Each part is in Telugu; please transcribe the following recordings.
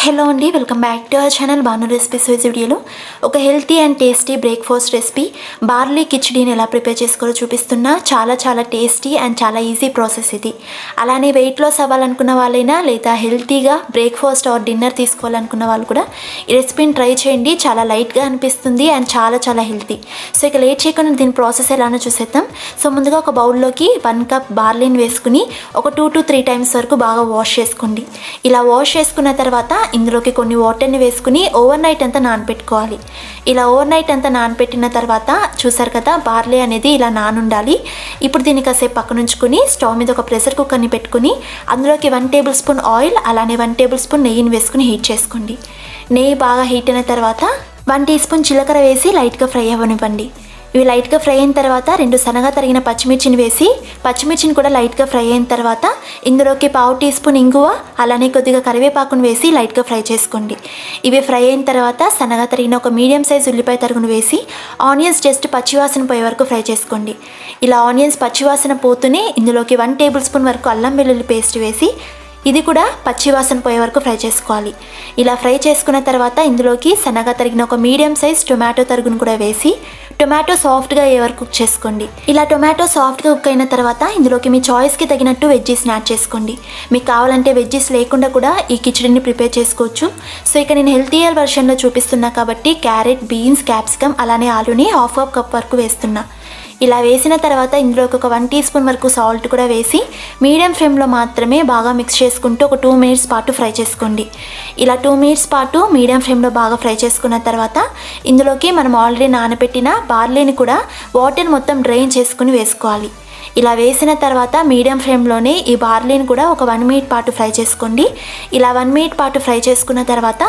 హలో అండి, welcome back to our channel Banu recipes. ఈ వీడియోలో ఒక healthy and tasty breakfast recipe barley కిచడీని ఎలా ప్రిపేర్ చేసుకోవాలో చూపిస్తున్నా. చాలా టేస్టీ అండ్ చాలా ఈజీ ప్రాసెస్ ఇది. అలానే వెయిట్ లాస్ అవ్వాలనుకున్న వాళ్ళైనా లేదా హెల్తీగా బ్రేక్ఫాస్ట్ ఆర్ డిన్నర్ తీసుకోవాలనుకున్న వాళ్ళు కూడా ఈ రెసిపీని ట్రై చేయండి. చాలా లైట్గా అనిపిస్తుంది అండ్ చాలా హెల్తీ. సో ఇక లేట్ చేయకుండా దీని ప్రాసెస్ ఎలానో చూసేద్దాం. సో ముందుగా ఒక బౌల్లోకి 1 కప్ బార్లీని వేసుకుని ఒక 2 to 3 టైమ్స్ వరకు బాగా వాష్ చేసుకోండి. ఇలా వాష్ చేసుకున్న తర్వాత ఇందులోకి కొన్ని వాటర్ని వేసుకుని ఓవర్ నైట్ అంతా నానబెట్టుకోవాలి. ఇలా ఓవర్ నైట్ అంతా నానబెట్టిన తర్వాత చూసారు కదా, బార్లీ అనేది ఇలా నానుండాలి. ఇప్పుడు దీన్ని కాసేపు పక్కన ఉంచుకుని స్టవ్ మీద ఒక ప్రెషర్ కుక్కర్ని పెట్టుకుని అందులోకి 1 టేబుల్ స్పూన్ ఆయిల్ అలానే 1 టేబుల్ స్పూన్ నెయ్యిని వేసుకుని హీట్ చేసుకోండి. నెయ్యి బాగా హీట్ అయిన తర్వాత 1 టీ స్పూన్ జీలకర్ర వేసి లైట్గా ఫ్రై అవ్వనివ్వండి. ఇవి లైట్గా ఫ్రై అయిన తర్వాత 2 సన్నగా తరిగిన పచ్చిమిర్చిని వేసి పచ్చిమిర్చిని కూడా లైట్గా ఫ్రై అయిన తర్వాత ఇందులోకి 1/2 టీ స్పూన్ ఇంగువ అలానే కొద్దిగా కరివేపాకును వేసి లైట్గా ఫ్రై చేసుకోండి. ఇవి ఫ్రై అయిన తర్వాత సన్నగా తరిగిన ఒక మీడియం సైజ్ ఉల్లిపాయ తరుగును వేసి ఆనియన్స్ జస్ట్ పచ్చివాసన పోయే వరకు ఫ్రై చేసుకోండి. ఇలా ఆనియన్స్ పచ్చివాసన పోతూనే ఇందులోకి 1 టేబుల్ స్పూన్ వరకు అల్లం వెల్లుల్లి పేస్ట్ వేసి ఇది కూడా పచ్చివాసన పోయే వరకు ఫ్రై చేసుకోవాలి. ఇలా ఫ్రై చేసుకున్న తర్వాత ఇందులోకి సన్నగా తరిగిన ఒక మీడియం సైజ్ టొమాటో తరుగును కూడా వేసి టొమాటో సాఫ్ట్గా అయ్యే వరకు కుక్ చేసుకోండి. ఇలా టొమాటో సాఫ్ట్గా కుక్ అయిన తర్వాత ఇందులోకి మీ చాయిస్కి తగినట్టు వెజ్జీస్ని యాడ్ చేసుకోండి. మీకు కావాలంటే వెజ్జీస్ లేకుండా కూడా ఈ కిచడీని ప్రిపేర్ చేసుకోవచ్చు. సో ఇక నేను హెల్తీయర్ వెర్షన్లో చూపిస్తున్నా కాబట్టి క్యారెట్, బీన్స్, క్యాప్సికమ్ అలానే ఆలూని హాఫ్ కప్ వరకు వేస్తున్నా. ఇలా వేసిన తర్వాత ఇందులోకి ఒక 1 టీ స్పూన్ వరకు సాల్ట్ కూడా వేసి మీడియం ఫ్లేమ్లో మాత్రమే బాగా మిక్స్ చేసుకుంటూ ఒక 2 మినిట్స్ పాటు ఫ్రై చేసుకోండి. ఇలా 2 మినిట్స్ పాటు మీడియం ఫ్లేమ్లో బాగా ఫ్రై చేసుకున్న తర్వాత ఇందులోకి మనం ఆల్రెడీ నానబెట్టిన బార్లీని కూడా వాటర్ మొత్తం డ్రైన్ చేసుకుని వేసుకోవాలి. ఇలా వేసిన తర్వాత మీడియం ఫ్లేమ్లోనే ఈ బార్లీని కూడా ఒక 1 మినిట్ పాటు ఫ్రై చేసుకోండి. ఇలా 1 మినిట్ పాటు ఫ్రై చేసుకున్న తర్వాత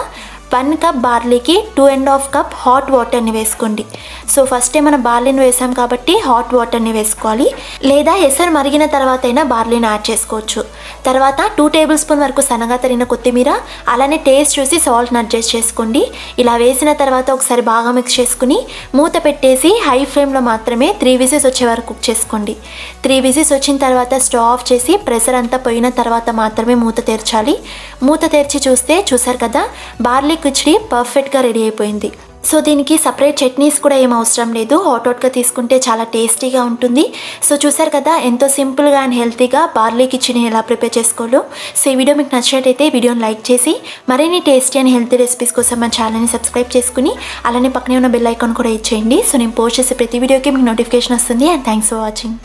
1 కప్ బార్లీకి 2.5 కప్ హాట్ వాటర్ని వేసుకోండి. సో ఫస్టే మనం బార్లీని వేసాం కాబట్టి హాట్ వాటర్ని వేసుకోవాలి, లేదా ఎసరు మరిగిన తర్వాత అయినా బార్లీని యాడ్ చేసుకోవచ్చు. తర్వాత 2 టేబుల్ స్పూన్ వరకు సన్నగా తరిగిన కొత్తిమీర అలానే టేస్ట్ చూసి సాల్ట్ని అడ్జస్ట్ చేసుకోండి. ఇలా వేసిన తర్వాత ఒకసారి బాగా మిక్స్ చేసుకుని మూత పెట్టేసి హై ఫ్లేమ్లో మాత్రమే 3 విజిల్స్ వచ్చే వరకు కుక్ చేసుకోండి. 3 విజిల్స్ వచ్చిన తర్వాత స్టవ్ ఆఫ్ చేసి ప్రెషర్ అంతా పోయిన తర్వాత మాత్రమే మూత తెరచాలి. మూత తెరిచి చూసారు కదా, బార్లీ కిచడీ పర్ఫెక్ట్గా రెడీ అయిపోయింది. సో దీనికి సపరేట్ చట్నీస్ కూడా ఏం అవసరం లేదు, హాట్గా తీసుకుంటే చాలా టేస్టీగా ఉంటుంది. సో చూసారు కదా, ఎంతో సింపుల్గా అండ్ హెల్తీగా బార్లీ కిచడీని ఎలా ప్రిపేర్ చేసుకోవాలో. సో ఈ వీడియో మీకు నచ్చినట్టయితే వీడియోని లైక్ చేసి మరిన్ని టేస్టీ అండ్ హెల్తీ రెసిపీస్ కోసం మన ఛానల్ని సబ్స్క్రైబ్ చేసుకుని అలానే పక్కనే ఉన్న బెల్ ఐకాన్ కూడా ఇచ్చేయండి. సో నేను పోస్ట్ చేసే ప్రతి వీడియోకి మీకు నోటిఫికేషన్ వస్తుంది. And thanks for watching.